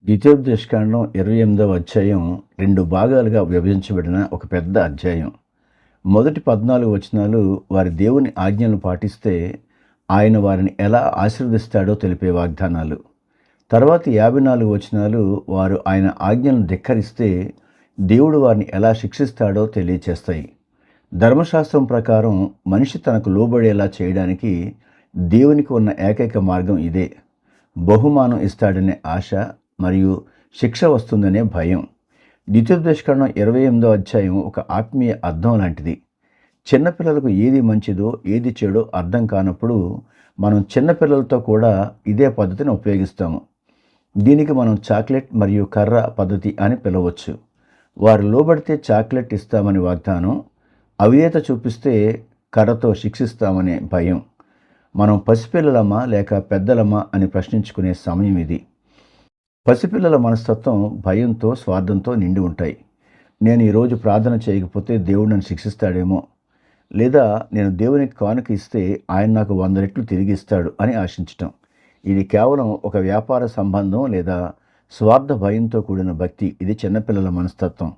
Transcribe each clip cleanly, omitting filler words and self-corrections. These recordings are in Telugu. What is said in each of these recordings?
ద్వితీయోపదేశకాండం 28వ అధ్యాయం 2 భాగాలుగా విభజించబడిన ఒక పెద్ద అధ్యాయం. మొదటి 14 వచనాలు వారి దేవుని ఆజ్ఞలను పాటిస్తే ఆయన వారిని ఎలా ఆశీర్వదిస్తాడో తెలిపే వాగ్దానాలు. తర్వాతి 54 వచనాలు వారు ఆయన ఆజ్ఞలను ధిక్కరిస్తే దేవుడు వారిని ఎలా శిక్షిస్తాడో తెలియచేస్తాయి. ధర్మశాస్త్రం ప్రకారం మనిషి తనకు లోబడేలా చేయడానికి దేవునికి ఉన్న ఏకైక మార్గం ఇదే. బహుమానం ఇస్తాడనే ఆశ మరియు శిక్ష వస్తుందనే భయం. ద్వితీయోపదేశకాండం 28వ అధ్యాయం ఒక ఆత్మీయ అర్థం లాంటిది. చిన్నపిల్లలకు ఏది మంచిదో ఏది చెడో అర్థం కానప్పుడు మనం చిన్నపిల్లలతో కూడా ఇదే పద్ధతిని ఉపయోగిస్తాము. దీనికి మనం చాక్లెట్ మరియు కర్ర పద్ధతి అని పిలవచ్చు. వారు లోబడితే చాక్లెట్ ఇస్తామని వాగ్దానం, అవిధేయత చూపిస్తే కర్రతో శిక్షిస్తామనే భయం. మనం పసిపిల్లలమా లేక పెద్దలమా అని ప్రశ్నించుకునే సమయం ఇది. పసిపిల్లల మనస్తత్వం భయంతో, స్వార్థంతో నిండి ఉంటాయి. నేను ఈరోజు ప్రార్థన చేయకపోతే దేవుడు నన్ను శిక్షిస్తాడేమో, లేదా నేను దేవునికి కానుక ఇస్తే ఆయన నాకు 100 రెట్లు తిరిగి ఇస్తాడు అని ఆశించటం. ఇది కేవలం ఒక వ్యాపార సంబంధం లేదా స్వార్థ భయంతో కూడిన భక్తి. ఇది చిన్నపిల్లల మనస్తత్వం.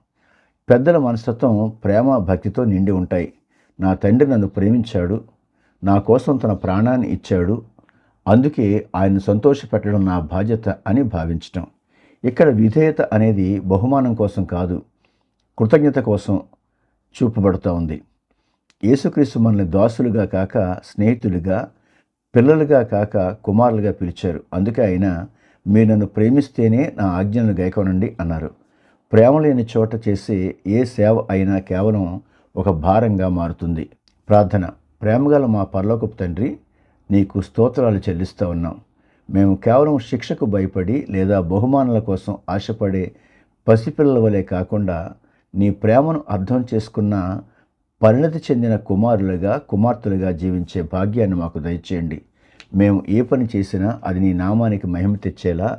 పెద్దల మనస్తత్వం ప్రేమ, భక్తితో నిండి ఉంటాయి. నా తండ్రి నన్ను ప్రేమించాడు, నా కోసం తన ప్రాణాన్ని ఇచ్చాడు, అందుకే ఆయన సంతోషపెట్టడం నా బాధ్యత అని భావించటం. ఇక్కడ విధేయత అనేది బహుమానం కోసం కాదు, కృతజ్ఞత కోసం చూపబడుతూ ఉంది. యేసుక్రీస్తు మనల్ని దాసులుగా కాక స్నేహితులుగా, పిల్లలుగా కాక కుమారులుగా పిలిచారు. అందుకే ఆయన మీరు నన్ను ప్రేమిస్తేనే నా ఆజ్ఞలను గైకొనండి అన్నారు. ప్రేమ లేని చోట చేసే ఏ సేవ అయినా కేవలం ఒక భారంగా మారుతుంది. ప్రార్థన. ప్రేమగల మా పరలోకపు తండ్రి, నీకు స్తోత్రాలు చెల్లిస్తూ ఉన్నాం. మేము కేవలం శిక్షకు భయపడి లేదా బహుమానాల కోసం ఆశపడే పసిపిల్లల వలె కాకుండా నీ ప్రేమను అర్థం చేసుకున్న పరిణతి చెందిన కుమారులుగా, కుమార్తెలుగా జీవించే భాగ్యాన్ని మాకు దయచేయండి. మేము ఏ పని చేసినా అది నీ నామానికి మహిమ తెచ్చేలా,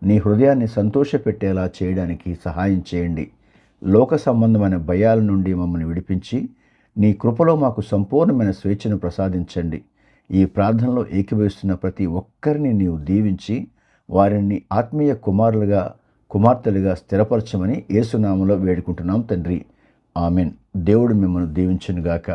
నీ హృదయాన్ని సంతోషపెట్టేలా చేయడానికి సహాయం చేయండి. లోక సంబంధమైన భయాల నుండి మమ్మల్ని విడిపించి నీ కృపలో మాకు సంపూర్ణమైన స్వేచ్ఛను ప్రసాదించండి. ఈ ప్రార్థనలో ఏకీభవిస్తున్న ప్రతి ఒక్కరిని నీవు దీవించి వారిని ఆత్మీయ కుమారులుగా, కుమార్తెలుగా స్థిరపరచమని యేసు నామములో వేడుకుంటున్నాం తండ్రి. ఆమెన్. దేవుడు మిమ్మల్ని దీవించునుగాక.